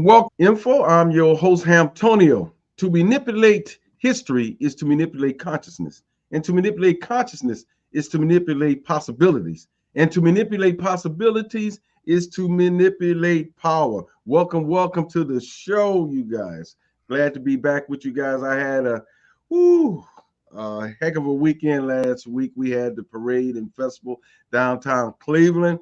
Welcome, Info. I'm your host, Hamtonio. To manipulate history is to manipulate consciousness. And to manipulate consciousness is to manipulate possibilities. And to manipulate possibilities is to manipulate power. Welcome to the show, you guys. Glad to be back with you guys. I had whoo, a heck of a weekend last week. We had the parade and festival downtown Cleveland.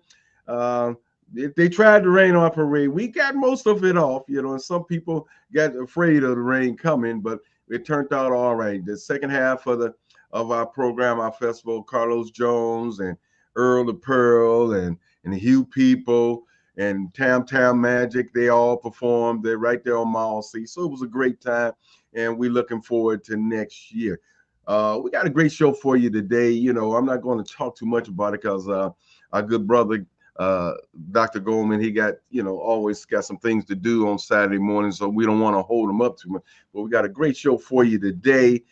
Uh, they tried to rain on our parade. We got most of it off, and some people got afraid of the rain coming, but it turned out all right. The second half of our program, our festival, Carlos Jones and Earl the Pearl and the Hugh People and Tam Tam Magic, they all performed. They're right there on Mall C. So it was a great time, and we're looking forward to next year. We got a great show for you today. I'm not going to talk too much about it because our good brother uh Dr. Goldman, he got, always got some things to do on Saturday morning, so we don't want to hold him up too much. But we got a great show for you today.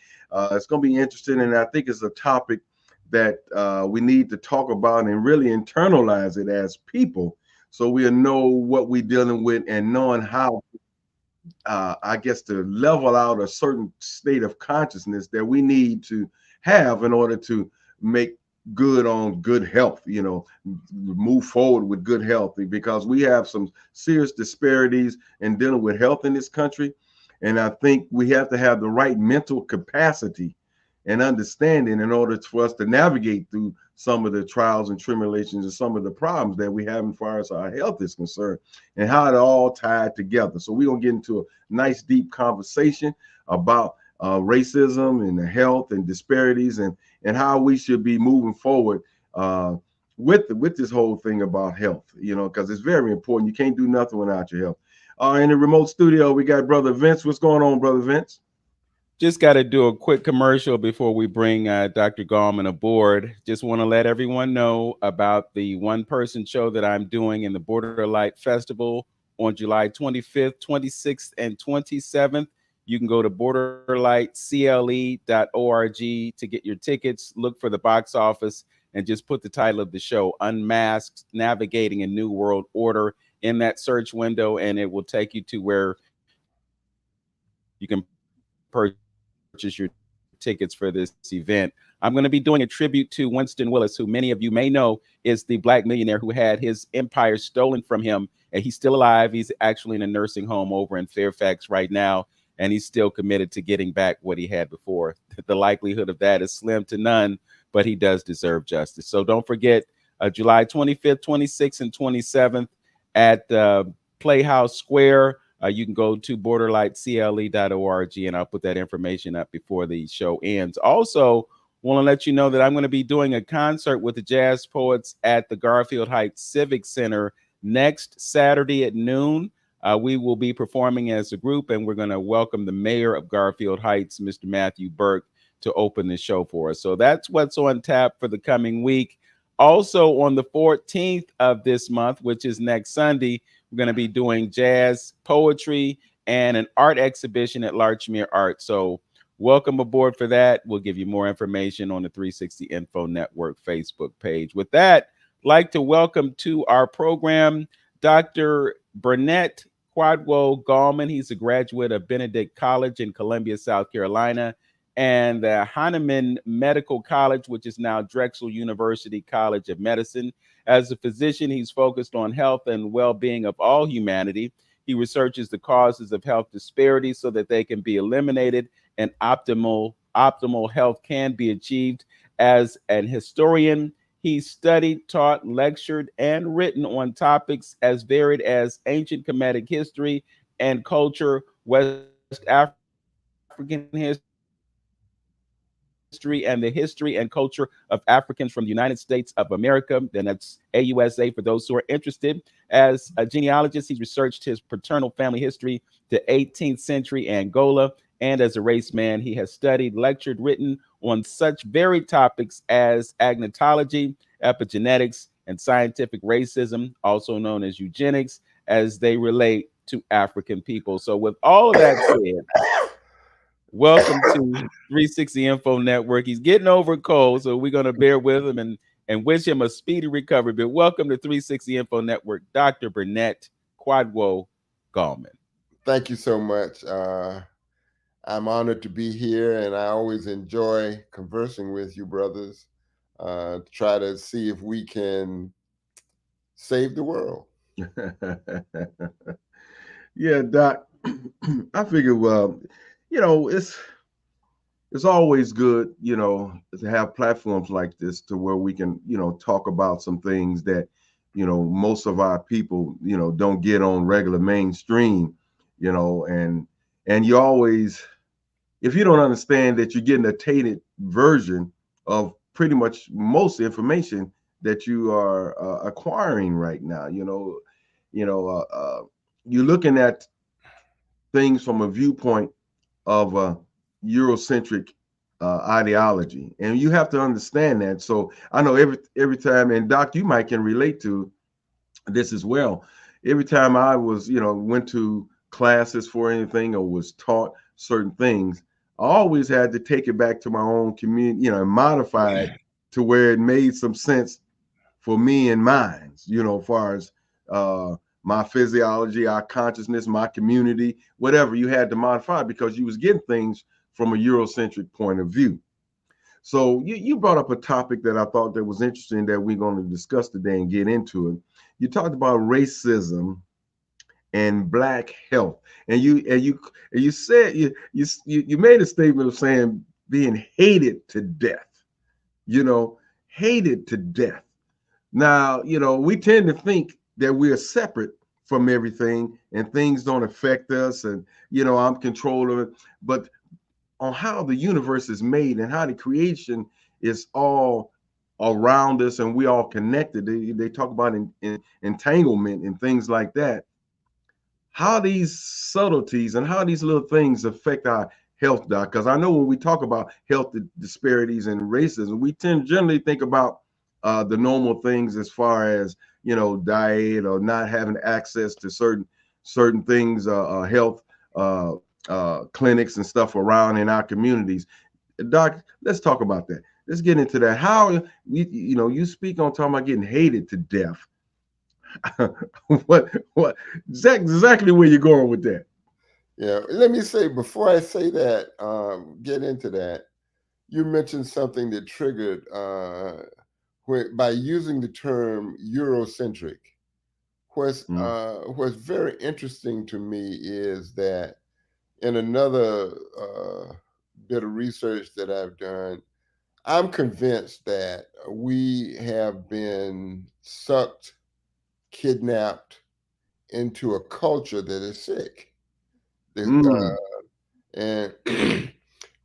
It's going to be interesting, and I think it's a topic that we need to talk about and really internalize it as people, so we know what we're dealing with and knowing how, I guess, to level out a certain state of consciousness that we need to have in order to make good on good health, move forward with good health, because we have some serious disparities in dealing with health in this country. And I think we have to have the right mental capacity and understanding in order for us to navigate through some of the trials and tribulations and some of the problems that we have as far as our health is concerned, and how it all tied together. So we're going to get into a nice deep conversation about racism and the health and disparities, and how we should be moving forward with this whole thing about health, because it's very important. You can't do nothing without your health. In the remote studio, we got Brother Vince. What's going on, Brother Vince? Just got to do a quick commercial before we bring Dr. Gallman aboard. Just want to let everyone know about the one-person show that I'm doing in the Border Light Festival on July 25th, 26th, and 27th. You can go to borderlightcle.org to get your tickets. Look for the box office and just put the title of the show, Unmasked, Navigating a New World Order, in that search window, and it will take you to where you can purchase your tickets for this event. I'm going to be doing a tribute to Winston Willis, who many of you may know is the black millionaire who had his empire stolen from him, and he's still alive. He's actually in a nursing home over in Fairfax right now, and he's still committed to getting back what he had before. The likelihood of that is slim to none, but he does deserve justice. So don't forget, July 25th, 26th, and 27th at Playhouse Square. You can go to borderlightcle.org, and I'll put that information up before the show ends. Also, want to let you know that I'm going to be doing a concert with the jazz poets at the Garfield Heights Civic Center next Saturday at noon. We will be performing as a group, and we're going to welcome the mayor of Garfield Heights, Mr. Matthew Burke, to open the show for us. So that's what's on tap for the coming week. Also, on the 14th of this month, which is next Sunday, we're going to be doing jazz, poetry, and an art exhibition at Larchmere Art. So welcome aboard for that. We'll give you more information on the 360 Info Network Facebook page. With that, I'd like to welcome to our program Dr. Burnett Kwadwo Gallman. He's a graduate of Benedict College in Columbia, South Carolina, and the Hahnemann Medical College, which is now Drexel University College of Medicine. As a physician, he's focused on health and well-being of all humanity. He researches the causes of health disparities so that they can be eliminated and optimal health can be achieved. As an historian, he studied, taught, lectured, and written on topics as varied as ancient Kemetic history and culture, West African history, and the history and culture of Africans from the United States of America. Then that's AUSA for those who are interested. As a genealogist, he's researched his paternal family history to 18th century Angola. And as a race man, he has studied, lectured, written on such varied topics as agnotology, epigenetics, and scientific racism, also known as eugenics, as they relate to African people. So with all of that said, welcome to 360 Info Network. He's getting over a cold, so we're going to bear with him and wish him a speedy recovery. But welcome to 360 Info Network, Dr. Burnett Kwadwo Gallman. Thank you so much. I'm honored to be here, and I always enjoy conversing with you, brothers. Try to see if we can save the world. Yeah, Doc. I figure, well, you know, it's always good, to have platforms like this to where we can, talk about some things that, most of our people, don't get on regular mainstream, and you always, if you don't understand that you're getting a tainted version of pretty much most information that you are acquiring right now, you know, uh, uh, you're looking at things from a viewpoint of a Eurocentric ideology, and you have to understand that. So I know every time, and Doc, you might can relate to this as well. Every time I was, went to classes for anything or was taught certain things, I always had to take it back to my own community, and modify it to where it made some sense for me and mine, as far as my physiology, our consciousness, my community, whatever you had to modify because you was getting things from a Eurocentric point of view. So you brought up a topic that I thought that was interesting that we're going to discuss today and get into it. You talked about racism and black health, and you said you made a statement of saying being hated to death. Hated to death. Now, we tend to think that we are separate from everything and things don't affect us and, I'm control of it. But on how the universe is made and how the creation is all around us and we all connected, they talk about in entanglement and things like that. How these subtleties and how these little things affect our health, doc? Because I know when we talk about health disparities and racism, we tend to generally think about the normal things as far as diet or not having access to certain things, health clinics and stuff around in our communities. Doc, let's talk about that. Let's get into that. How you speak on talking about getting hated to death. what exactly where you're going with that? Yeah, let me say before I say that, get into that. You mentioned something that triggered by using the term Eurocentric. What's very interesting to me is that in another bit of research that I've done, I'm convinced that we have been sucked, kidnapped into a culture that is sick. Mm, And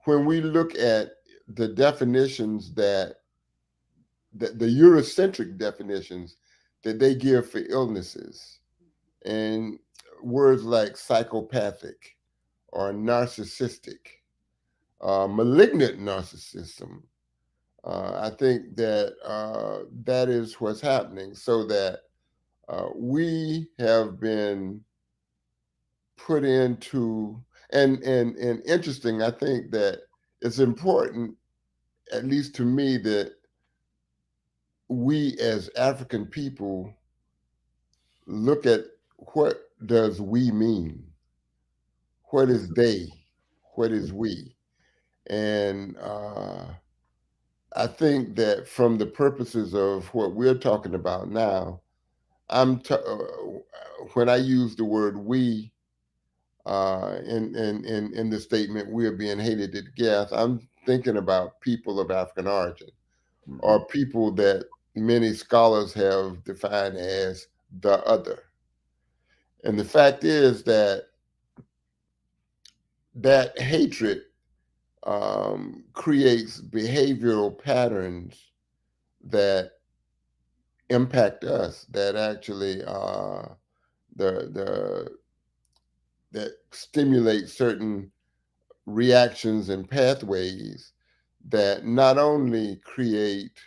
when we look at the definitions that the Eurocentric definitions that they give for illnesses, and words like psychopathic or narcissistic, malignant narcissism, I think that that is what's happening. So that we have been put into, and interesting. I think that it's important, at least to me, that we as African people look at what does we mean, what is they, what is we, and I think that from the purposes of what we're talking about now, when I use the word we in the statement, we are being hated to death, I'm thinking about people of African origin mhm. or people that many scholars have defined as the other. And the fact is that that hatred creates behavioral patterns that impact us, that actually the that stimulate certain reactions and pathways that not only create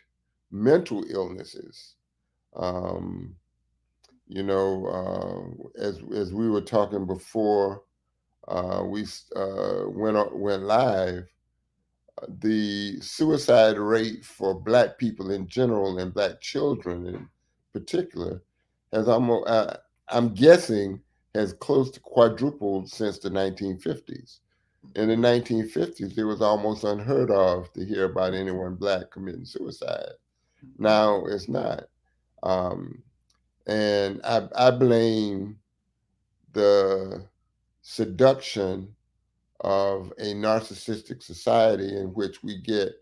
mental illnesses. Um, as we were talking before we went live, the suicide rate for Black people in general and Black children in particular has almost, I'm guessing has close to quadrupled since the 1950s. In the 1950s, it was almost unheard of to hear about anyone Black committing suicide. Now it's not. Um, and I blame the seduction of a narcissistic society in which we get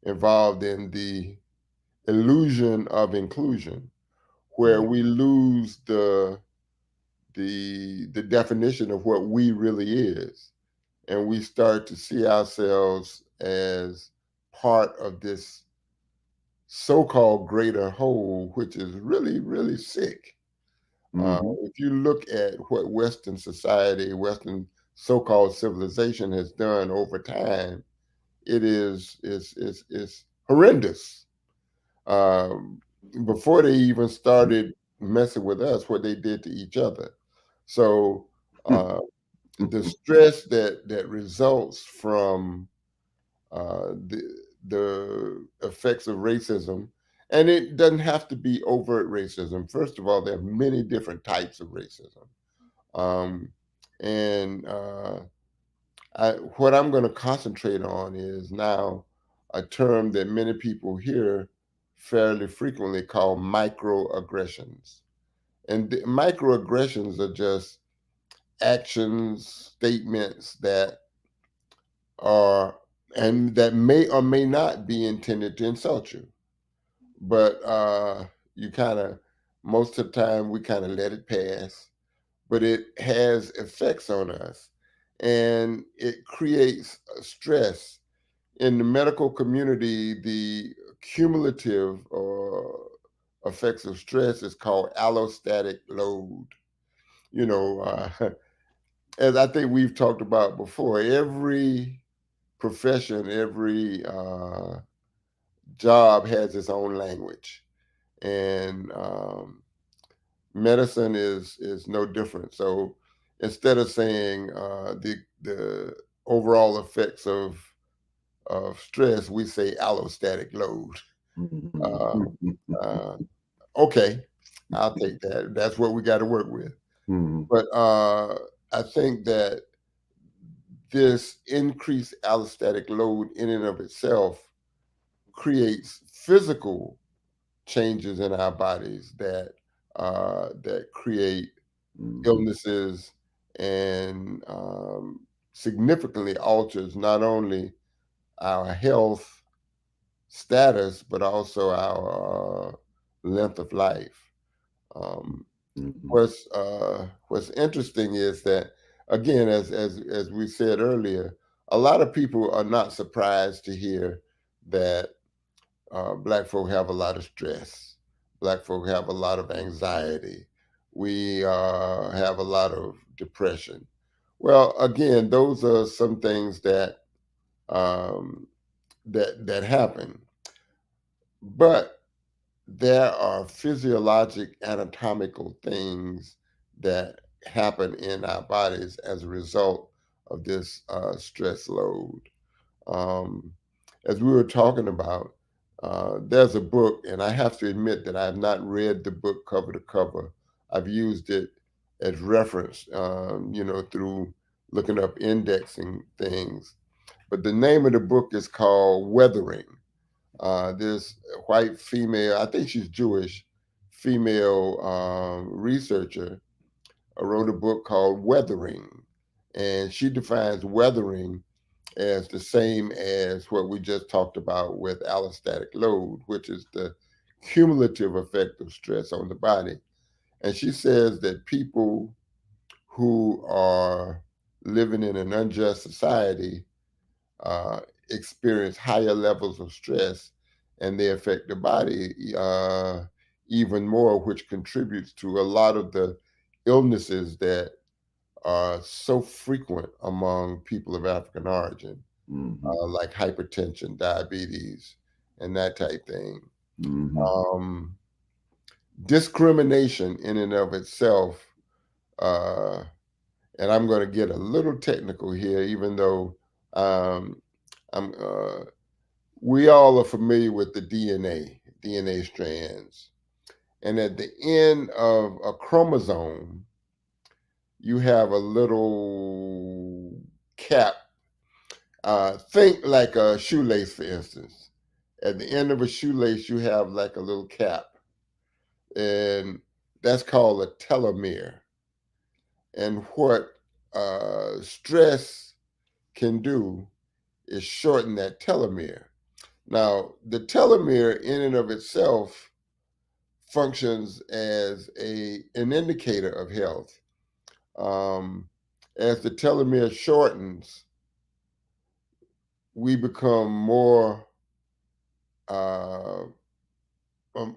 involved in the illusion of inclusion, where we lose the definition of what we really is, and we start to see ourselves as part of this so-called greater whole, which is really, really sick. If you look at what Western society, Western so-called civilization has done over time, it is horrendous. Um, Before they even started messing with us, what they did to each other. So uh, the stress that results from the effects of racism, and it doesn't have to be overt racism. First of all, there are many different types of racism, um, and what I'm going to concentrate on is now a term that many people hear fairly frequently called microaggressions. And the microaggressions are just actions, statements that are, and that may or may not be intended to insult you. But you kind of, most of the time, we kind of let it pass, but it has effects on us and it creates stress. In the medical community, the cumulative effects of stress is called allostatic load. You know, as I think we've talked about before, every profession, every job has its own language, and medicine is no different. So instead of saying the overall effects of stress, we say allostatic load. Uh, uh, okay, I'll take that. That's what we got to work with. But I think that this increased allostatic load in and of itself creates physical changes in our bodies that create illnesses and significantly alters not only our health status but also our length of life. Um, what's interesting is that, again, as we said earlier, a lot of people are not surprised to hear that Black folk have a lot of stress. Black folk have a lot of anxiety. We have a lot of depression. Well, again, those are some things um, that happen, but there are physiologic anatomical things that happen in our bodies as a result of this stress load. Um, as we were talking about, there's a book, and I have to admit that I have not read the book cover to cover. I've used it as reference, through looking up indexing things. But the name of the book is called Weathering. This white female, I think she's Jewish, female researcher wrote a book called Weathering. And she defines weathering as the same as what we just talked about with allostatic load, which is the cumulative effect of stress on the body. And she says that people who are living in an unjust society uh, experience higher levels of stress and they affect the body even more, which contributes to a lot of the illnesses that are so frequent among people of African origin, like hypertension, diabetes, and that type thing. Um, Discrimination in and of itself, uh, and I'm going to get a little technical here, even though um, I'm we all are familiar with the DNA strands. And at the end of a chromosome, you have a little cap. Think like a shoelace, for instance. At the end of a shoelace, you have like a little cap, and that's called a telomere. And what stress can do is shorten that telomere. Now, the telomere in and of itself functions as an indicator of health. Um, as the telomere shortens, we become more, uh, um,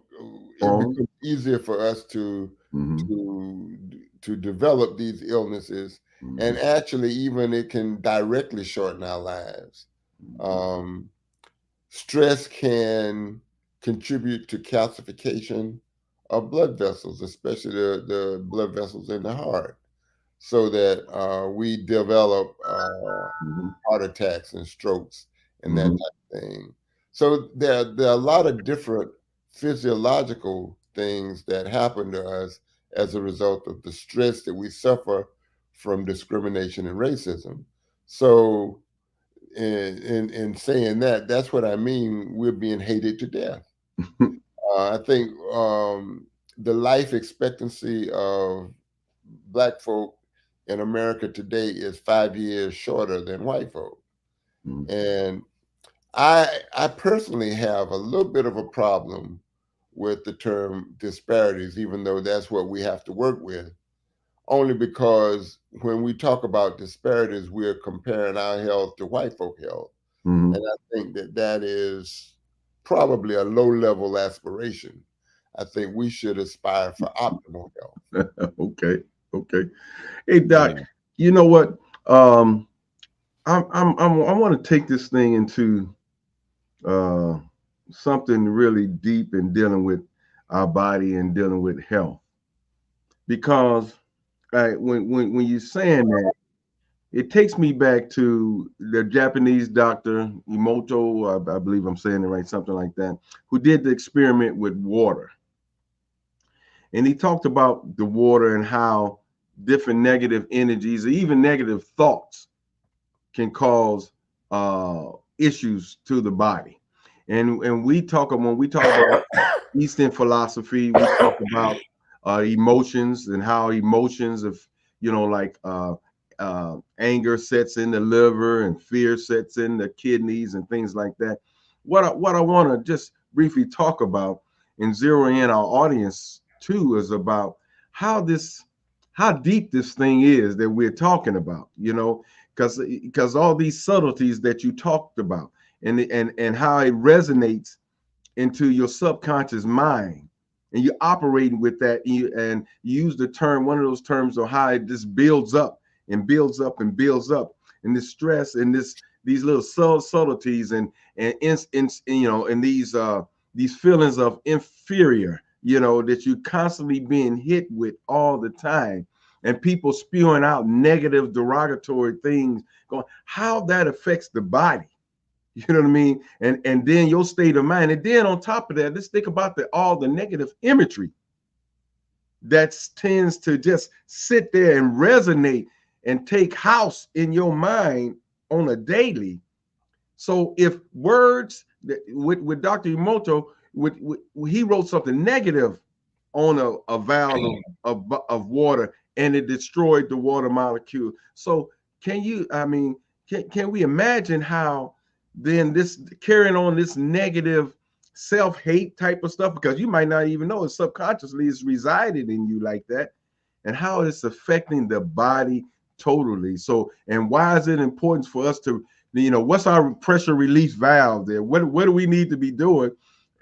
it Wrong. becomes easier for us to Mm-hmm. to to develop these illnesses, and Mm-hmm. actually, even it can directly shorten our lives. Um, Stress can contribute to calcification of blood vessels, especially the blood vessels in the heart, so that we develop Mm-hmm. heart attacks and strokes and that Mm-hmm. type of thing. So there are a lot of different physiological things that happen to us as a result of the stress that we suffer from discrimination and racism. So in saying that, that's what I mean. We're being hated to death. I think the life expectancy of Black folk in America today is 5 years shorter than white folk. And I personally have a little bit of a problem with the term disparities, even though that's what we have to work with. Only because when we talk about disparities, we're comparing our health to white folk health. Mm-hmm. And I think that that is probably a low level aspiration. I think we should aspire for optimal health. Okay. Okay. Hey, Doc. Yeah. You know what? Um, I want to take this thing into uh, something really deep in dealing with our body and dealing with health, because when you're saying that, it takes me back to the Japanese doctor Emoto, I believe I'm saying it right, something like that, who did the experiment with water, and he talked about the water and how different negative energies or even negative thoughts can cause issues to the body. And we talk, when we talk about Eastern philosophy, we talk about emotions and how emotions of, like anger sets in the liver and fear sets in the kidneys and things like that. What I want to just briefly talk about and zero in our audience too is about how this how deep this thing is that we're talking about, because all these subtleties that you talked about, and how it resonates into your subconscious mind, and you're operating with that, and you use the term, one of those terms, of how it just builds up and builds up and builds up, and this stress and these little subtleties, and these feelings of inferior, that you constantly being hit with all the time, and people spewing out negative derogatory things, going how that affects the body. You know what I mean? And then your state of mind. And then on top of that, let's think about all the negative imagery that tends to just sit there and resonate and take house in your mind on a daily. So if words with Dr. Emoto, he wrote something negative on a valve of water, and it destroyed the water molecule. So can we imagine how then this carrying on this negative self-hate type of stuff, because you might not even know it subconsciously is resided in you like that, and how it's affecting the body totally. So, and why is it important for us to, what's our pressure release valve there? What do we need to be doing,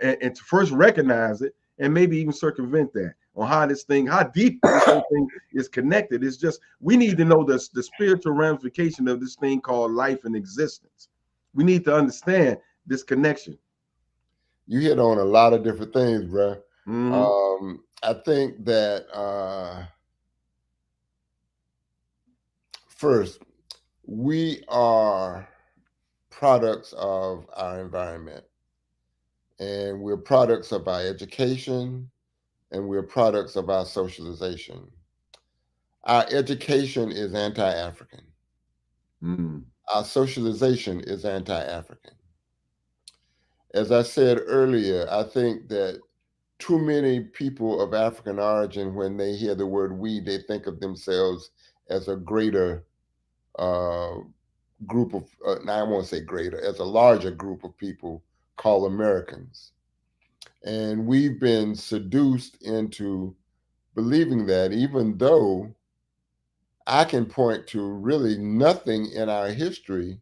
and to first recognize it, and maybe even circumvent that, on how deep this whole thing is connected. It's just we need to know the spiritual ramification of this thing called life and existence. We need to understand this connection. You hit on a lot of different things, bro. Mm-hmm. I think that first, we are products of our environment, and we're products of our education, and we're products of our socialization. Our education is anti-African. Mm. Our socialization is anti-African. As I said earlier, I think that too many people of African origin, when they hear the word we, they think of themselves as a greater uh, group of, now I won't say greater, as a larger group of people called Americans. And we've been seduced into believing that, even though I can point to really nothing in our history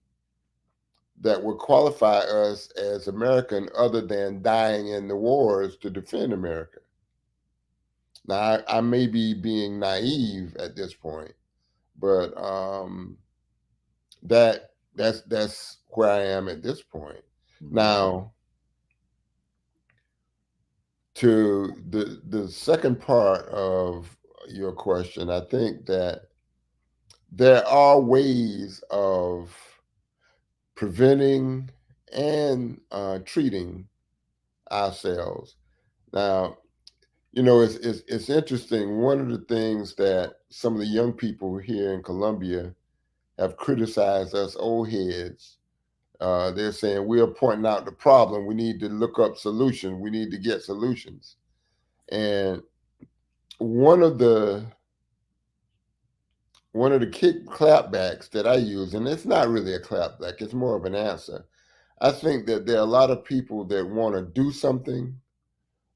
that would qualify us as American other than dying in the wars to defend America. Now, I may be being naive at this point, but that's where I am at this point. Mm. Now, to the second part of your question, I think that there are ways of preventing and treating ourselves. Now, it's interesting. One of the things that some of the young people here in Columbia have criticized us old heads. They're saying we are pointing out the problem. We need to look up solutions. We need to get solutions. And one of the kick clapbacks that I use, and it's not really a clapback, it's more of an answer. I think that there are a lot of people that want to do something,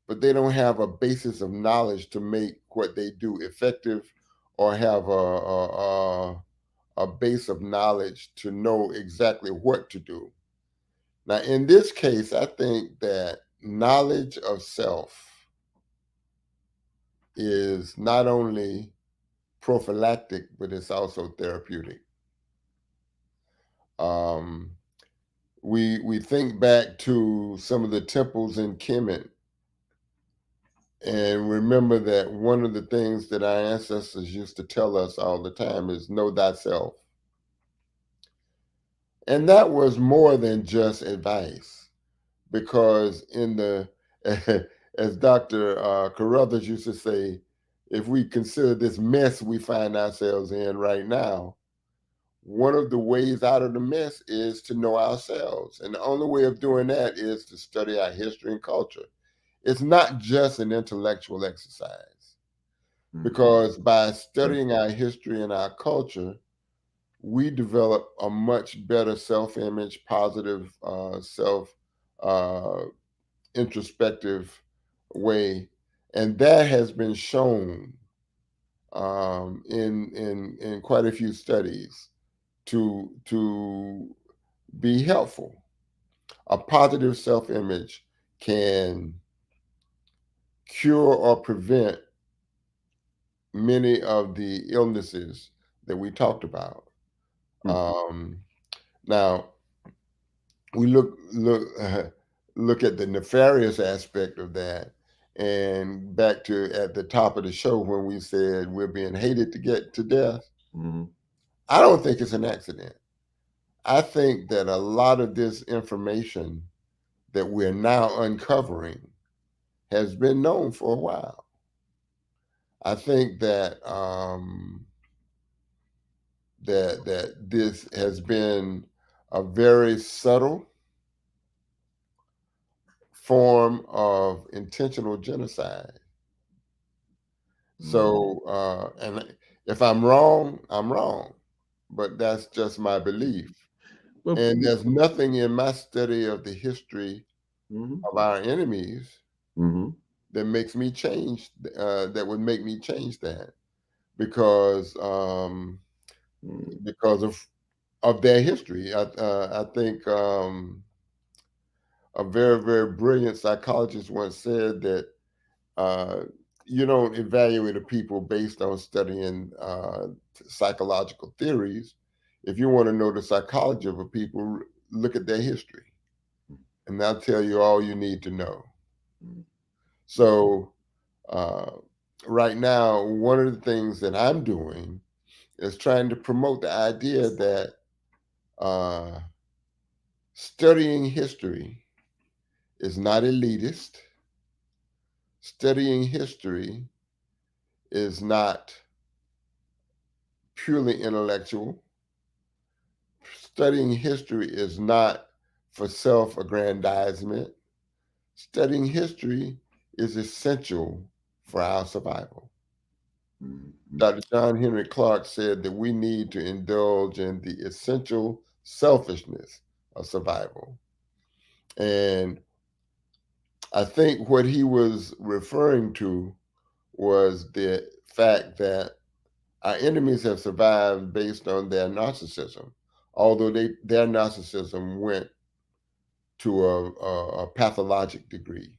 but they don't have a basis of knowledge to make what they do effective, or have a base of knowledge to know exactly what to do. Now, in this case, I think that knowledge of self is not only prophylactic, but it's also therapeutic. Um, we think back to some of the temples in Kemet and remember that one of the things that our ancestors used to tell us all the time is know thyself. And that was more than just advice, because in the, as Dr. Carruthers used to say, if we consider this mess we find ourselves in right now, one of the ways out of the mess is to know ourselves. And the only way of doing that is to study our history and culture. It's not just an intellectual exercise, because by studying our history and our culture, we develop a much better self-image, positive self uh, introspective way, and that has been shown in quite a few studies to be helpful. A positive self-image can cure or prevent many of the illnesses that we talked about. Um, Now, we look at the nefarious aspect of that, and back to at the top of the show when we said we're being hated to get to death. Mm-hmm. I don't think it's an accident. I think that a lot of this information that we're now uncovering has been known for a while. I think that that this has been a very subtle form of intentional genocide. So, and if I'm wrong, I'm wrong, but that's just my belief. Well, And there's nothing in my study of the history mm-hmm. of our enemies Mm-hmm. that makes me change, that would make me change that, because because of their history. I think a very, very brilliant psychologist once said that uh, you don't evaluate a people based on studying psychological theories. If you want to know the psychology of a people, look at their history, and that'll tell you all you need to know. So, uh, right now, one of the things that I'm doing is trying to promote the idea that uh, studying history is not elitist. Studying history is not purely intellectual. Studying history is not for self-aggrandizement. Studying history is essential for our survival. Mhm. Dr. John Henry Clark said that we need to indulge in the essential selfishness of survival. And I think what he was referring to was the fact that our enemies have survived based on their narcissism, although their narcissism went to a pathologic degree.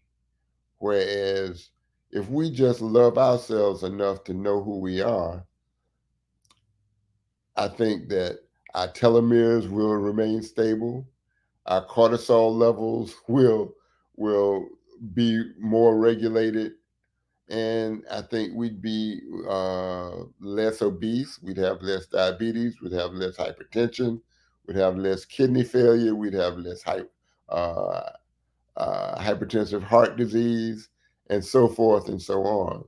Whereas if we just love ourselves enough to know who we are, I think that our telomeres will remain stable, our cortisol levels will be more regulated, and I think we'd be less obese. We'd have less diabetes. We'd have less hypertension. We'd have less kidney failure. We'd have less uh, hypertensive heart disease, and so forth and so on.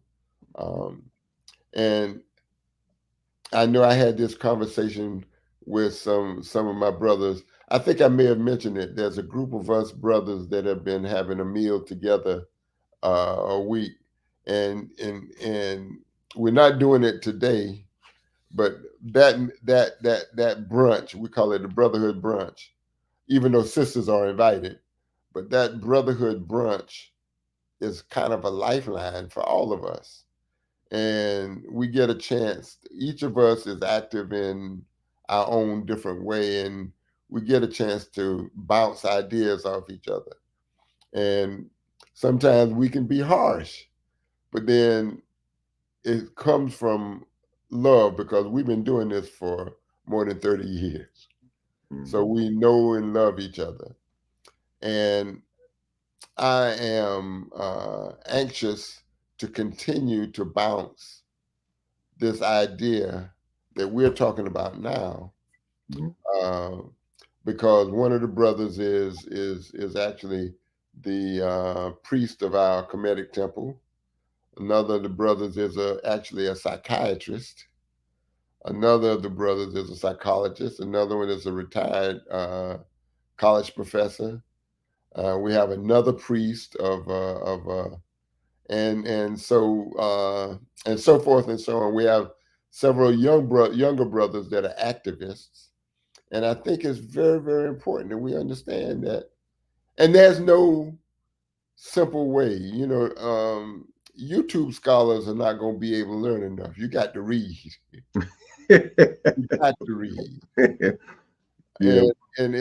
Um, and I know I had this conversation with some of my brothers. I think I may have mentioned it. There's a group of us brothers that have been having a meal together a week, and we're not doing it today, but that brunch, we call it a brotherhood brunch, even though sisters are invited. But that brotherhood brunch is kind of a lifeline for all of us. And we get a chance, each of us is active in our own different way, and we get a chance to bounce ideas off each other. And sometimes we can be harsh, but then it comes from love because we've been doing this for more than 30 years. So Mhm. we know and love each other. And I am anxious to continue to bounce this idea that we're talking about now, Mhm. uh, because one of the brothers is actually the priest of our Kemetic temple. Another of the brothers is actually a psychiatrist. Another of the brothers is a psychologist. Another one is a retired college professor. We have another priest and so and so forth and so on. We have several younger brothers that are activists, and I think it's very, very important that we understand that. And there's no simple way, YouTube scholars are not going to be able to learn enough. You got to read. You got to read, Yeah. and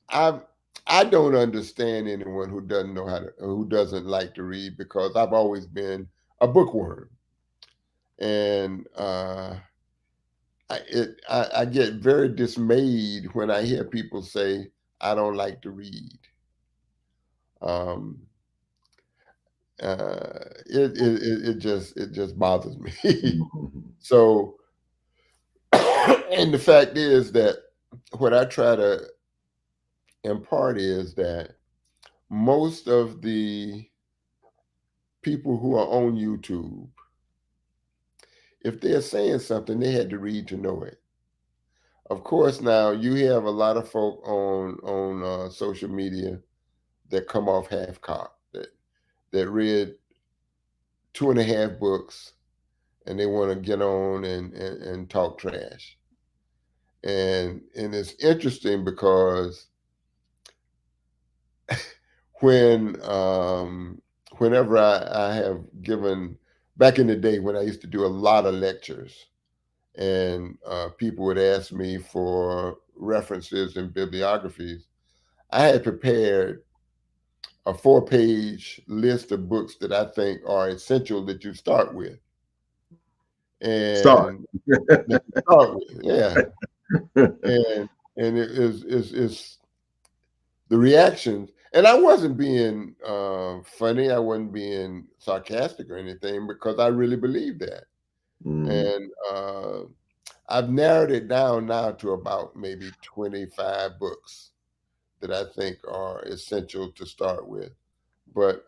I I don't understand anyone who doesn't know how to who doesn't like to read because I've always been a bookworm, and I get very dismayed when I hear people say I don't like to read. Um, it just bothers me. Mhm. So, and the fact is that what I try to impart is that most of the people who are on YouTube, if they're saying something, they had to read to know it. Of course, now you have a lot of folk on social media that come off half cocked that read two and a half books and they want to get on and talk trash. And it's interesting because when whenever I have given back in the day when I used to do a lot of lectures and people would ask me for references and bibliographies, I had prepared a 4-page list of books that I think are essential that you start with. Start. And that you start with, yeah. And it is the reactions. And I wasn't being funny. I wasn't being sarcastic or anything because I really believe that. Mhm. And I've narrowed it down now to about maybe 25 books that I think are essential to start with. But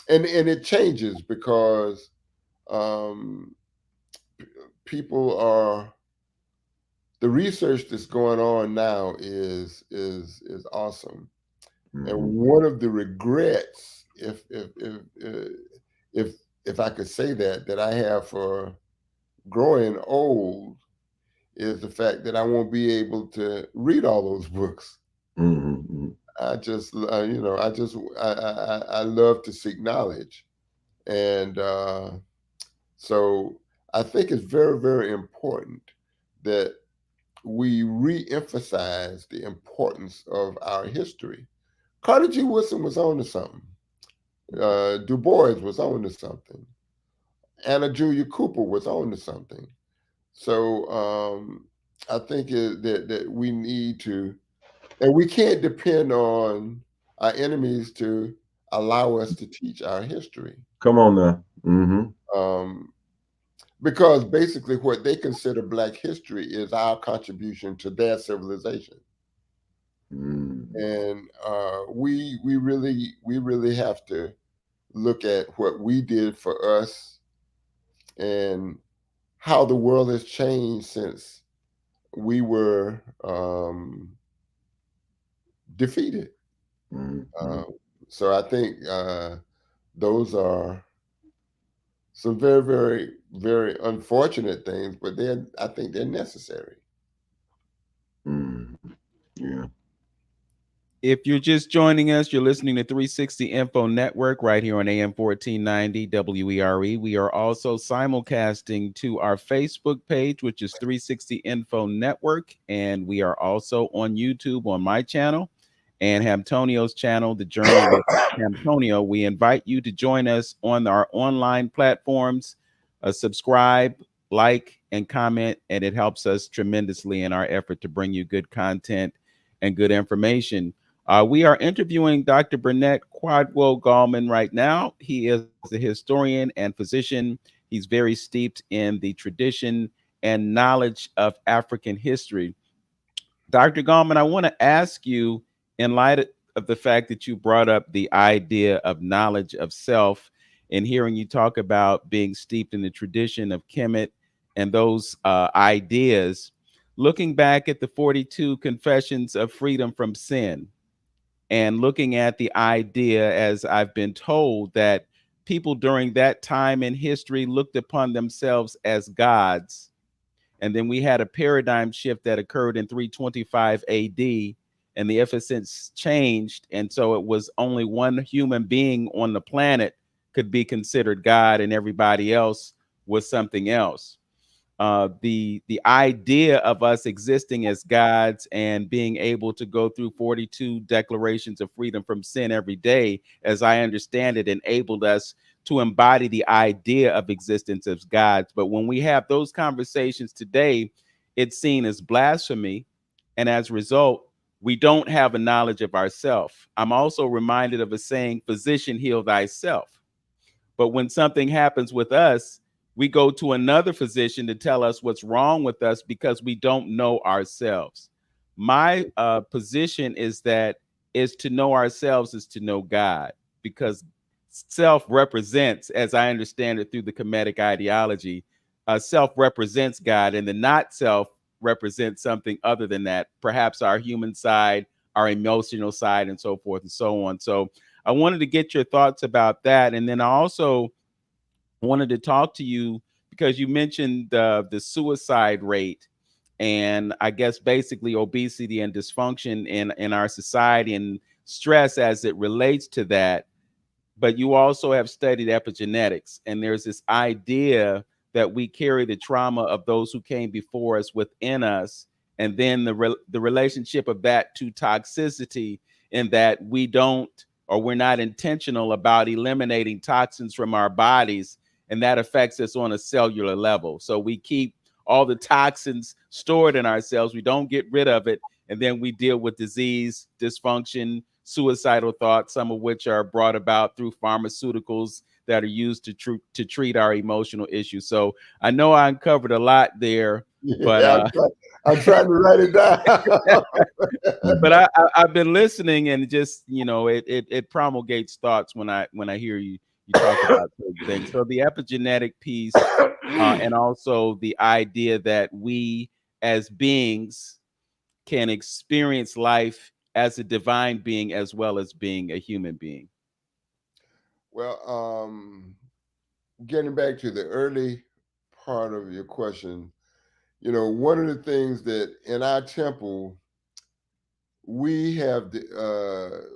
and it changes because um, people are the research that's going on now is awesome. And Mhm. one of the regrets, if if I could say that I have for growing old, is the fact that I won't be able to read all those books. Mhm. I just, I love to seek knowledge, and so I think it's very, very important that we re-emphasize the importance of our history. Carter G. Woodson was on to something. Du Bois was on to something. Anna Julia Cooper was on to something. So I think that we need to, and we can't depend on our enemies to allow us to teach our history. Come on now. Mhm. Um, because basically what they consider Black history is our contribution to their civilization. Mhm. And we really have to look at what we did for us and how the world has changed since we were defeated. Mhm. Uh, so I think those are some very, very, very unfortunate things, but I think they're necessary. Mhm. Yeah. If you're just joining us, you're listening to 360 Info Network right here on AM 1490 WERE. We are also simulcasting to our Facebook page, which is 360 Info Network. And we are also on YouTube on my channel and Hamtonio's channel, The Journey with Hamtonio. We invite you to join us on our online platforms. Subscribe, like, and comment, and it helps us tremendously in our effort to bring you good content and good information. We are interviewing Dr. Burnett Kwadwo Gallman right now. He is a historian and physician. He's very steeped in the tradition and knowledge of African history. Dr. Gallman, I want to ask you, in light of the fact that you brought up the idea of knowledge of self, and hearing you talk about being steeped in the tradition of Kemet and those ideas, looking back at the 42 confessions of freedom from sin, and looking at the idea, as I've been told, that people during that time in history looked upon themselves as gods. And then we had a paradigm shift that occurred in 325 AD, and the emphasis changed. And so it was only one human being on the planet could be considered God, and everybody else was something else. The idea of us existing as gods and being able to go through 42 declarations of freedom from sin every day, as I understand it, enabled us to embody the idea of existence as gods. But when we have those conversations today, it's seen as blasphemy, and as a result, we don't have a knowledge of ourself. I'm also reminded of a saying, physician, heal thyself. But when something happens with us, we go to another physician to tell us what's wrong with us because we don't know ourselves. My position is to know ourselves is to know God, because self represents, as I understand it through the Kemetic ideology, self represents God, and the not self represents something other than that, perhaps our human side, our emotional side, and so forth and so on. So I wanted to get your thoughts about that. And then I also wanted to talk to you because you mentioned the suicide rate, and I guess basically obesity and dysfunction in our society, and stress as it relates to that. But you also have studied epigenetics, and there's this idea that we carry the trauma of those who came before us within us, and then the relationship of that to toxicity, in that we don't, or we're not intentional about eliminating toxins from our bodies, and that affects us on a cellular level. So we keep all the toxins stored in ourselves, we don't get rid of it, and then we deal with disease, dysfunction, suicidal thoughts, some of which are brought about through pharmaceuticals that are used to treat our emotional issues. So I know I uncovered a lot there, but Yeah, I'm trying to write it down. but I've been listening, and just, you know, it promulgates thoughts when I hear you talk about certain things. So the epigenetic piece, and also the idea that we as beings can experience life as a divine being as well as being a human being? Well, getting back to the early part of your question, one of the things that in our temple we have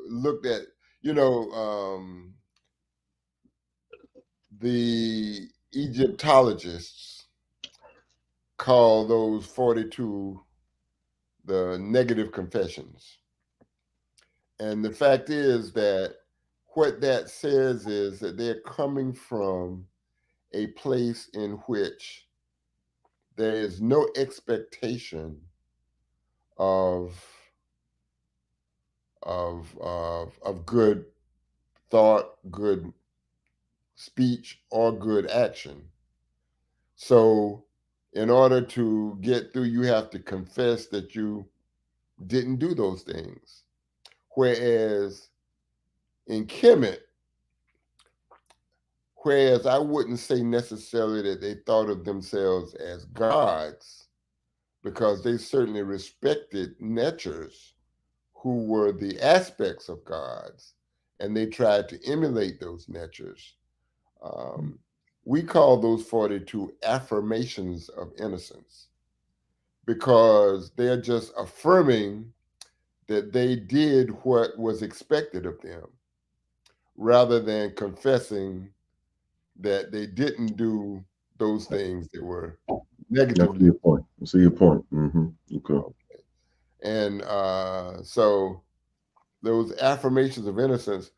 looked at, you know, the Egyptologists call those 42 the negative confessions. And the fact is that what that says is that they're coming from a place in which there is no expectation of of good thought, good speech, or good action. So, in order to get through, you have to confess that you didn't do those things. Whereas in Kemet, whereas I wouldn't say necessarily that they thought of themselves as gods, because they certainly respected natures who were the aspects of gods, and they tried to emulate those natures. Um, we call those 42 affirmations of innocence because they're just affirming that they did what was expected of them rather than confessing that they didn't do those things that were I see negatively. your point. I see your point. Okay. And so those affirmations of innocence,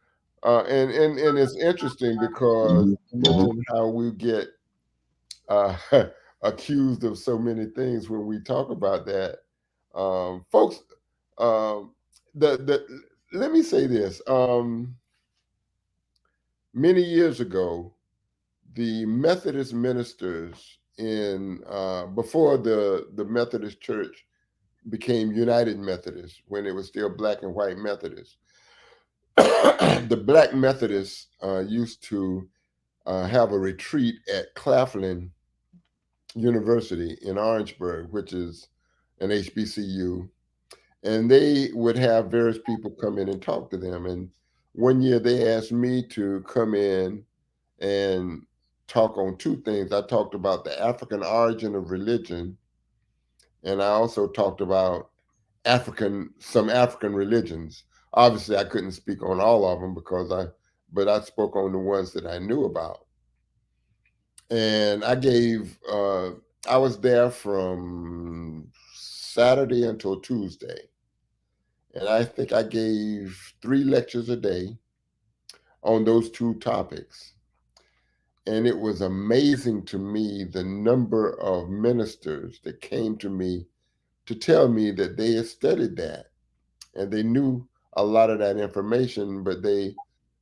and it's interesting because Mhm. you Mhm. mentioned how we get uh, accused of so many things when we talk about that. Folks, um, the let me say this. Many years ago, the Methodist ministers in before the Methodist Church became United Methodist, when it was still Black and White Methodist, the Black Methodists used to have a retreat at Claflin University in Orangeburg, which is an HBCU, and they would have various people come in and talk to them. And one year they asked me to come in and talk on two things. I talked about the African origin of religion, and I also talked about some African religions. Obviously, I couldn't speak on all of them but I spoke on the ones that I knew about. And I was there from Saturday until Tuesday. And I think I gave 3 lectures a day on those two topics. And it was amazing to me the number of ministers that came to me to tell me that they had studied that and they knew a lot of that information, but they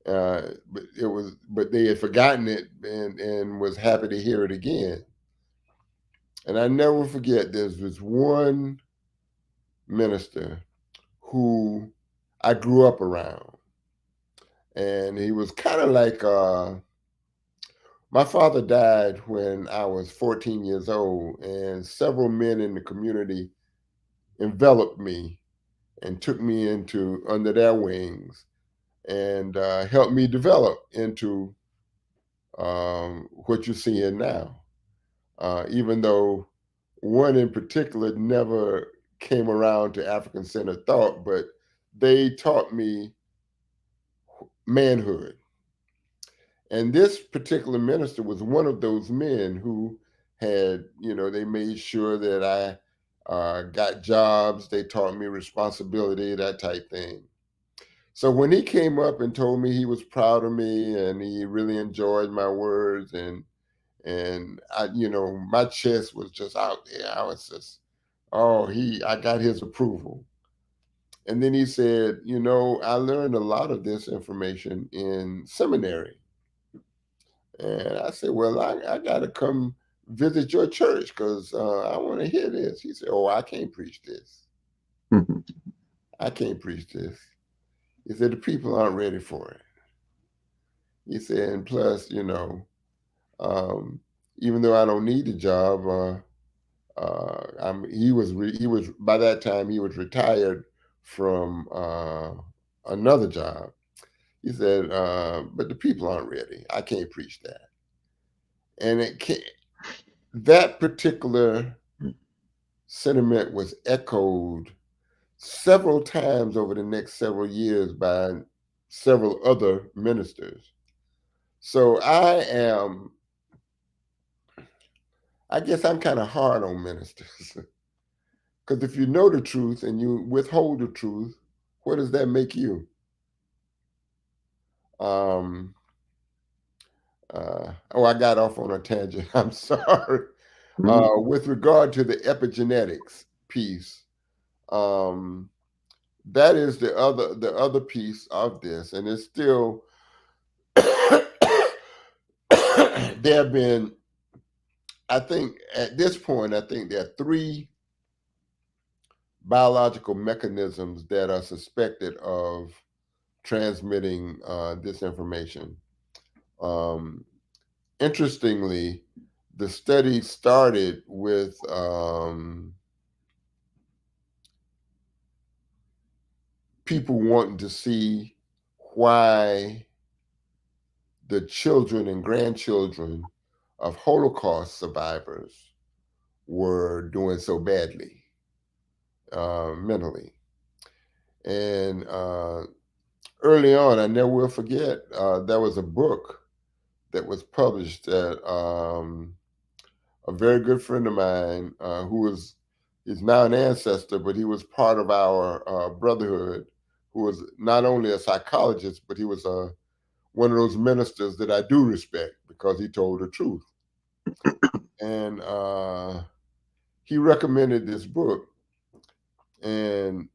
had forgotten it and was happy to hear it again. And I never forget, there's this one minister who I grew up around, and he was kind of like my father died when I was 14 years old, and several men in the community enveloped me and took me into under their wings and helped me develop into what you're seeing now. Even though one in particular never came around to African centered thought, but they taught me manhood. And this particular minister was one of those men who had, they made sure that I got jobs. They taught me responsibility, that type thing. So when he came up and told me he was proud of me and he really enjoyed my words, and I, my chest was just out there. I was just, I got his approval. And then he said, I learned a lot of this information in seminary. And I said, well, I got to come visit your church because I want to hear this. He said, oh, I can't preach this. I can't preach this. He said, the people aren't ready for it. He said, and plus, um, even though I don't need the job, He was by that time he was retired from another job. He said, "But the people aren't ready. I can't preach that." And that particular sentiment was echoed several times over the next several years by several other ministers. So I guess I'm kind of hard on ministers. Because if you know the truth and you withhold the truth, what does that make you? I got off on a tangent. I'm sorry. With regard to the epigenetics piece, that is the other piece of this, and it's still there have been. I think at this point, I think there are 3 biological mechanisms that are suspected of transmitting this information. Interestingly, the study started with people wanting to see why the children and grandchildren of Holocaust survivors were doing so badly mentally. And early on, I never will forget, there was a book that was published that a very good friend of mine he's now an ancestor, but he was part of our brotherhood, who was not only a psychologist, but he was one of those ministers that I do respect because he told the truth. And he recommended this book. And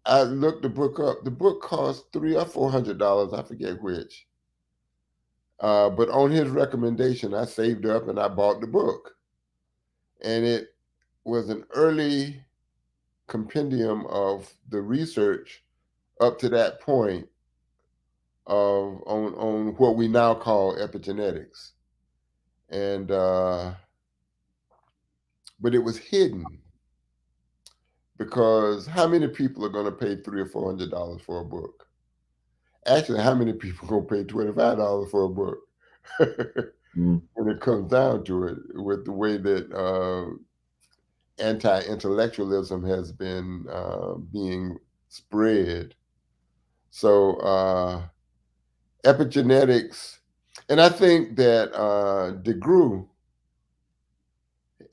I looked the book up. The book cost $300 or $400, I forget which. But on his recommendation, I saved up and I bought the book. And it was an early compendium of the research up to that point on what we now call epigenetics. And but it was hidden, because how many people are going to pay $300 or $400 for a book? Actually, how many people are going to pay $25 for a book? When it comes down to it, with the way that anti-intellectualism has been being spread. So epigenetics, and I think that DeGruy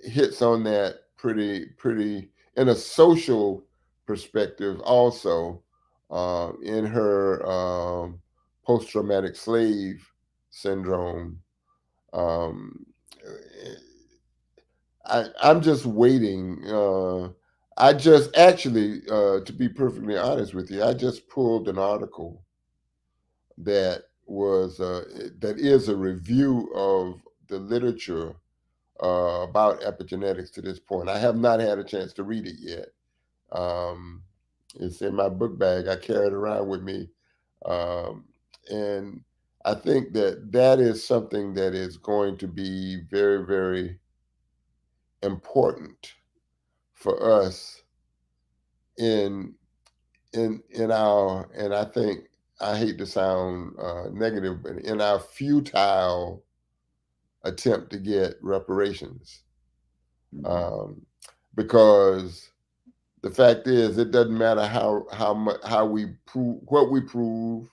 hits on that pretty in a social perspective also, in her post-traumatic slave syndrome. I'm just waiting. I just actually, to be perfectly honest with you, I just pulled an article that is a review of the literature about epigenetics to this point. I have not had a chance to read it yet. It's in my book bag. I carry it around with me, and I think that is something that is going to be very, very important for us in our, and I think, I hate to sound negative, but in our futile attempt to get reparations, because the fact is, it doesn't matter how we prove what we prove,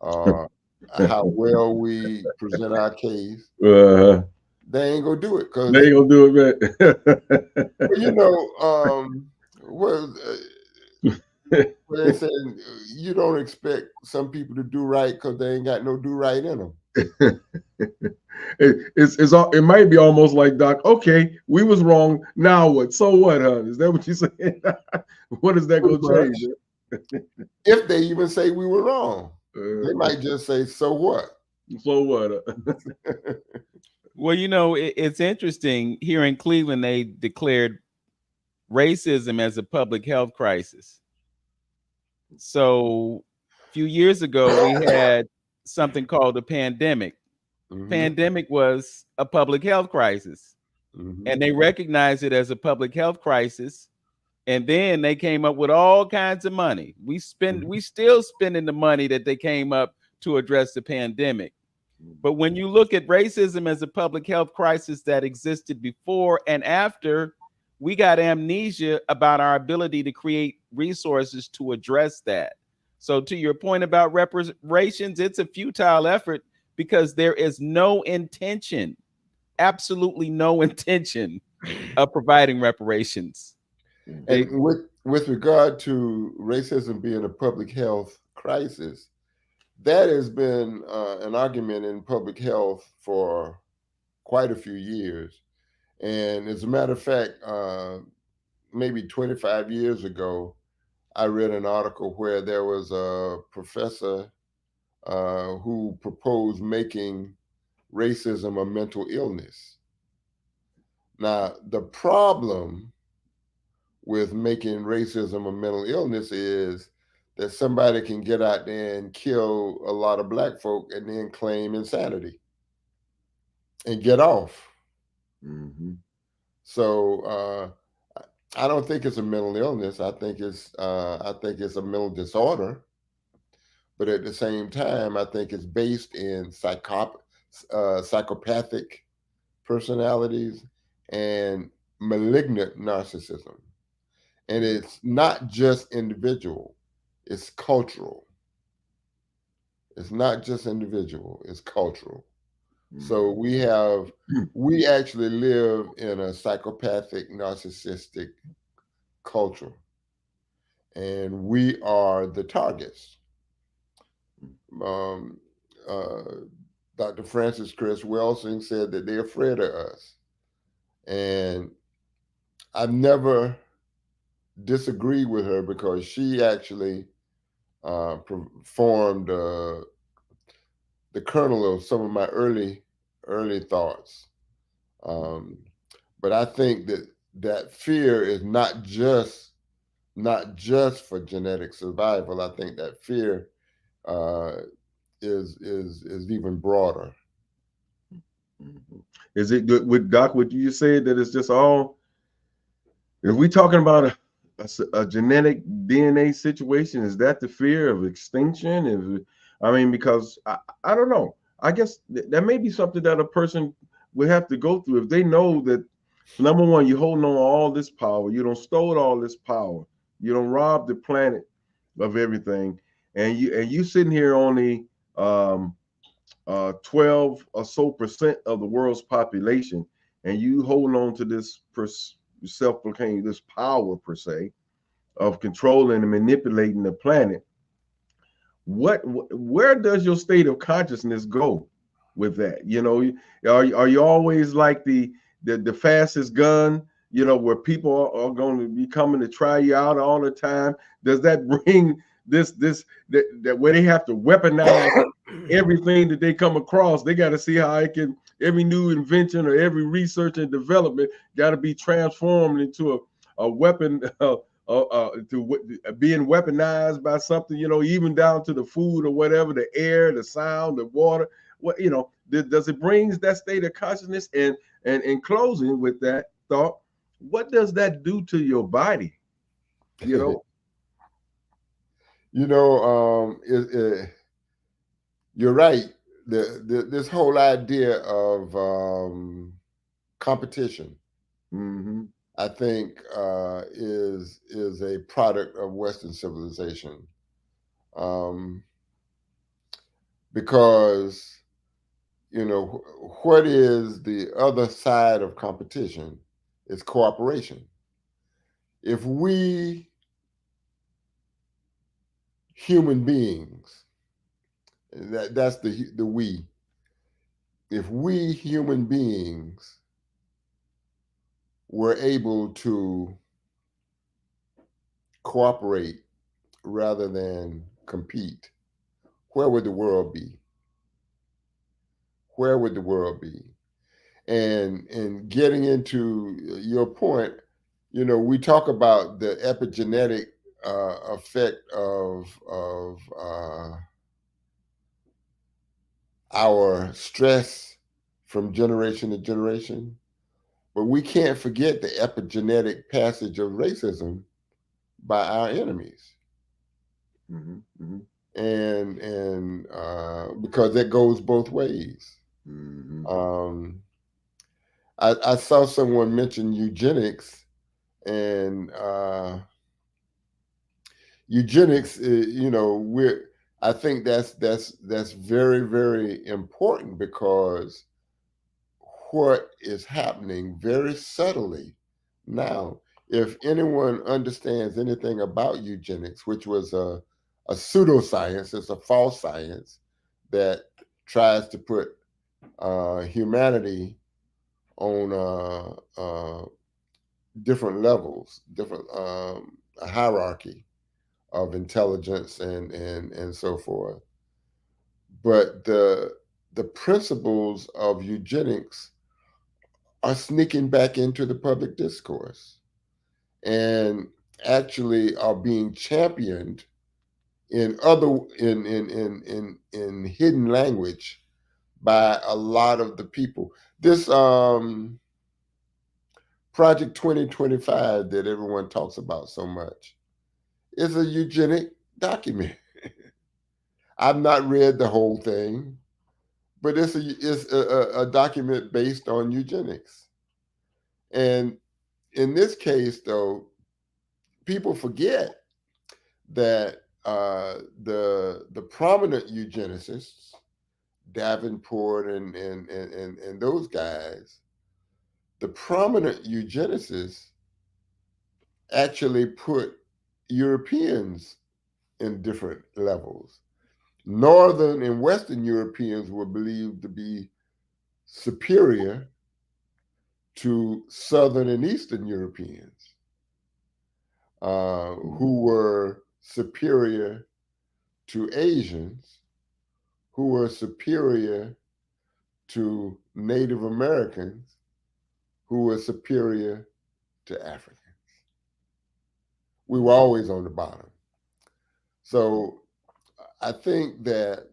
how well we present our case. They ain't gonna do it, because they ain't gonna do it, man. you know, they said you don't expect some people to do right because they ain't got no do right in them. It might be almost like, Doc, okay, we was wrong. Now what? So what, huh? Is that what you're saying? What is that going to change? If they even say we were wrong, they might just say, so what? So what? Well, you know, it's interesting. Here in Cleveland, they declared racism as a public health crisis. So a few years ago, we had something called a pandemic. Pandemic was a public health crisis. Mhm. and they recognized it as a public health crisis. And then they came up with all kinds of money. We still spending the money that they came up to address the pandemic. But when you look at racism as a public health crisis that existed before and after, we got amnesia about our ability to create resources to address that. So to your point about reparations, it's a futile effort because there is no intention, absolutely no intention of providing reparations. They And with regard to racism being a public health crisis, that has been an argument in public health for quite a few years. And as a matter of fact, maybe 25 years ago, I read an article where there was a professor who proposed making racism a mental illness. Now, the problem with making racism a mental illness is that somebody can get out there and kill a lot of black folk and then claim insanity and get off. Mm-hmm. So I don't think it's a mental illness. I think it's a mental disorder. But at the same time, I think it's based in psychopathic personalities and malignant narcissism. And it's not just individual, it's cultural. It's not just individual, it's cultural. So we actually live in a psychopathic, narcissistic culture, and we are the targets. Um, uh, Dr. Francis Chris Welsing said that they're afraid of us. And I've never disagreed with her because she actually formed the kernel of some of my early thoughts. Um, but I think that fear is not just for genetic survival. I think that fear uh, is even broader. Is it good with Doc? Would you say that it's just all? If we talking about a genetic DNA situation, is that the fear of extinction? I mean, because I don't know. I guess that may be something that a person would have to go through if they know that, number one, you're holding on to all this power, you don't stole all this power, you don't rob the planet of everything, and you sitting here only 12 or so percent of the world's population, and you holding on to this self-proclaimed this power per se of controlling and manipulating the planet. Where does your state of consciousness go with that? Are you always like the fastest gun, where people are going to be coming to try you out all the time? Does that bring that where they have to weaponize everything that they come across? They got to see how it can, every new invention or every research and development got to be transformed into a weapon, being weaponized by something, even down to the food or whatever, the air, the sound, the water. What does it brings that state of consciousness? And in closing with that thought, what does that do to your body? You you're right. This whole idea of competition, Mm-hmm. I think, is a product of Western civilization, because what is the other side of competition? Is cooperation. If we human beings, that's the we. If we human beings were able to cooperate rather than compete, where would the world be? Where would the world be? And getting into your point, we talk about the epigenetic effect of our stress from generation to generation. But we can't forget the epigenetic passage of racism by our enemies. Mm-hmm. Mm-hmm. And because that goes both ways. Mm-hmm. I saw someone mention eugenics, and eugenics, I think that's very, very important, because what is happening very subtly now, if anyone understands anything about eugenics, which was a pseudoscience, it's a false science that tries to put humanity on different levels, different a hierarchy of intelligence and so forth. But the principles of eugenics are sneaking back into the public discourse, and actually are being championed in other in hidden language by a lot of the people. This Project 2025 that everyone talks about so much is a eugenic document. I've not read the whole thing, but it's a document based on eugenics. And in this case, though, people forget that the prominent eugenicists, Davenport and those guys, the prominent eugenicists actually put Europeans in different levels. Northern and Western Europeans were believed to be superior to Southern and Eastern Europeans, who were superior to Asians, who were superior to Native Americans, who were superior to Africans. We were always on the bottom. So I think that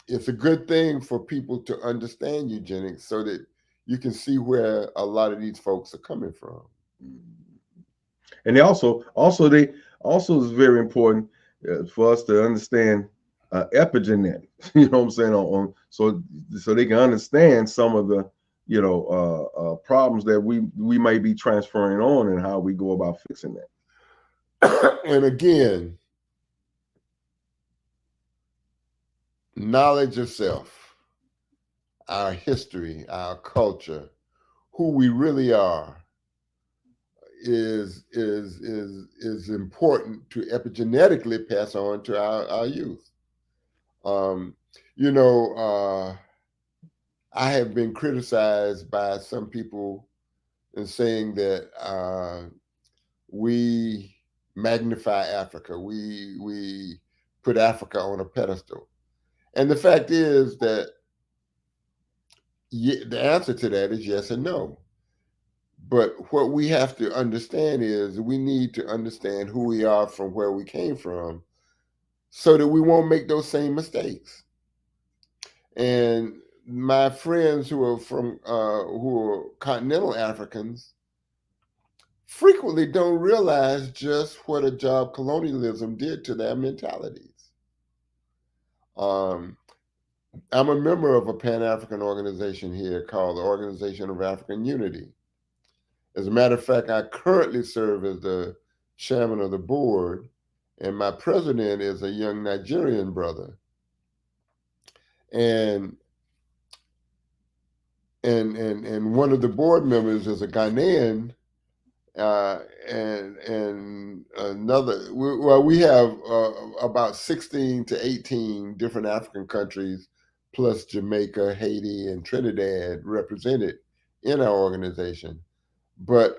it's a good thing for people to understand eugenics, so that you can see where a lot of these folks are coming from. And they also is very important for us to understand epigenetics. You know what I'm saying? So they can understand some of the problems that we may be transferring on, and how we go about fixing that. And again, knowledge of self, our history, our culture, who we really are, is important to epigenetically pass on to our youth. Um, I have been criticized by some people in saying that we magnify Africa, we put Africa on a pedestal, and the fact is that the answer to that is yes and no. But what we have to understand is we need to understand who we are from where we came from, so that we won't make those same mistakes. And my friends who are from who are continental Africans frequently don't realize just what a job colonialism did to their mentalities. I'm a member of a Pan-African organization here called the Organization of African Unity. As a matter of fact, I currently serve as the chairman of the board, and my president is a young Nigerian brother. And one of the board members is a Ghanaian, and another. We have about 16 to 18 different African countries, plus Jamaica, Haiti, and Trinidad represented in our organization. But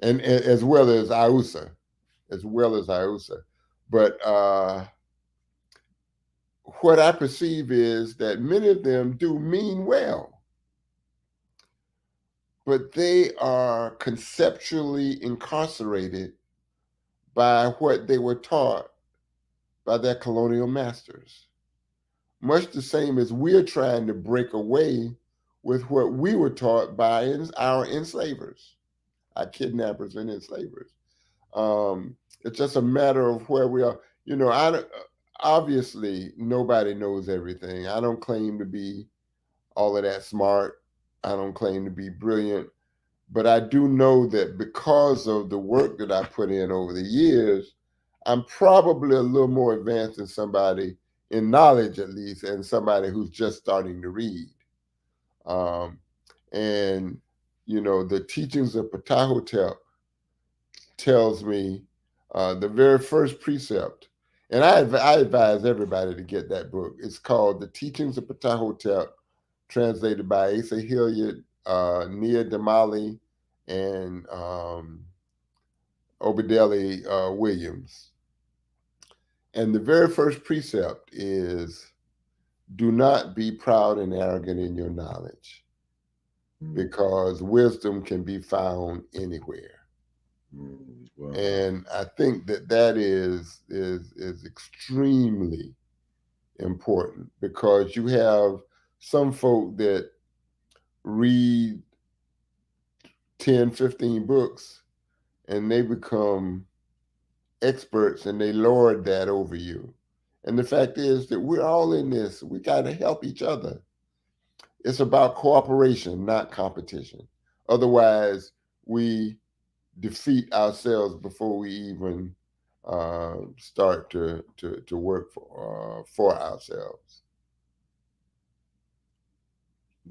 and as well as IUSA, But what I perceive is that many of them do mean well, but they are conceptually incarcerated by what they were taught by their colonial masters. Much the same as we're trying to break away with what we were taught by our enslavers, our kidnappers and enslavers. It's just a matter of where we are. You know, obviously nobody knows everything. I don't claim to be all of that smart. I don't claim to be brilliant, but I do know that because of the work that I put in over the years, I'm probably a little more advanced than somebody in knowledge, at least, and somebody who's just starting to read. And you know, the teachings of Ptahhotep tells me the very first precept, and I advise everybody to get that book. It's called The Teachings of Ptahhotep, translated by Asa Hilliard, Nia Damali, and Obadeli Williams. And the very first precept is, do not be proud and arrogant in your knowledge, because wisdom can be found anywhere. Wow. And I think that is extremely important, because you have some folk that read 10, 15 books and they become experts and they lord that over you. And the fact is that we're all in this. We got to help each other. It's about cooperation, not competition. Otherwise, we defeat ourselves before we even start to work for ourselves.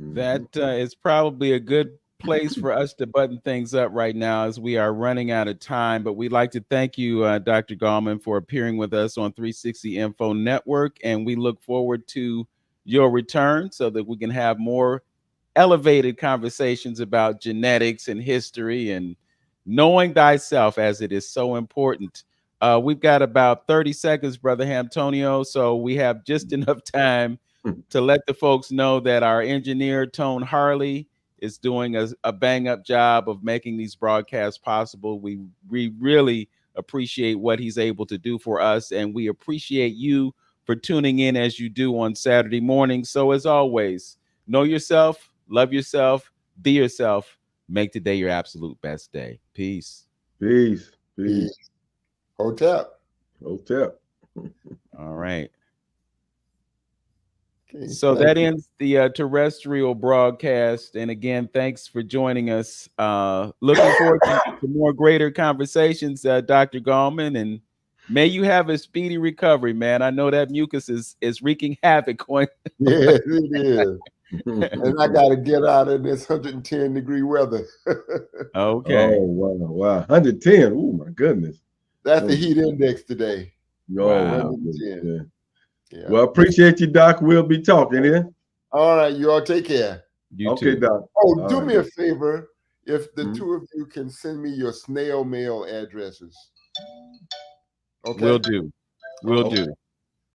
That is probably a good place for us to button things up right now, as we are running out of time. But we'd like to thank you, Dr. Gallman, for appearing with us on 360 Info Network. And we look forward to your return so that we can have more elevated conversations about genetics and history and knowing thyself, as it is so important. We've got about 30 seconds, Brother Antonio, so we have just enough time to let the folks know that our engineer, Tone Harley, is doing a bang-up job of making these broadcasts possible. We really appreciate what he's able to do for us, and we appreciate you for tuning in as you do on Saturday morning. So as always, know yourself, love yourself, be yourself, make today your absolute best day. Peace. Peace. Peace. Hotep. Hotep. All right. Okay, so that ends the terrestrial broadcast. And again, thanks for joining us. Looking forward to more greater conversations, Dr. Gallman, and may you have a speedy recovery, man. I know that mucus is wreaking havoc on. Yes, it is. And I got to get out of this 110-degree weather. Okay. Oh, wow. 110. Oh, my goodness. That's the heat index today. Wow. 110. Yeah. Well, appreciate you, Doc. We'll be talking here. All right. You all take care. You okay, too. Doc. Oh, all do right. me a favor. If the two of you can send me your snail mail addresses. Okay. Will do. Will do.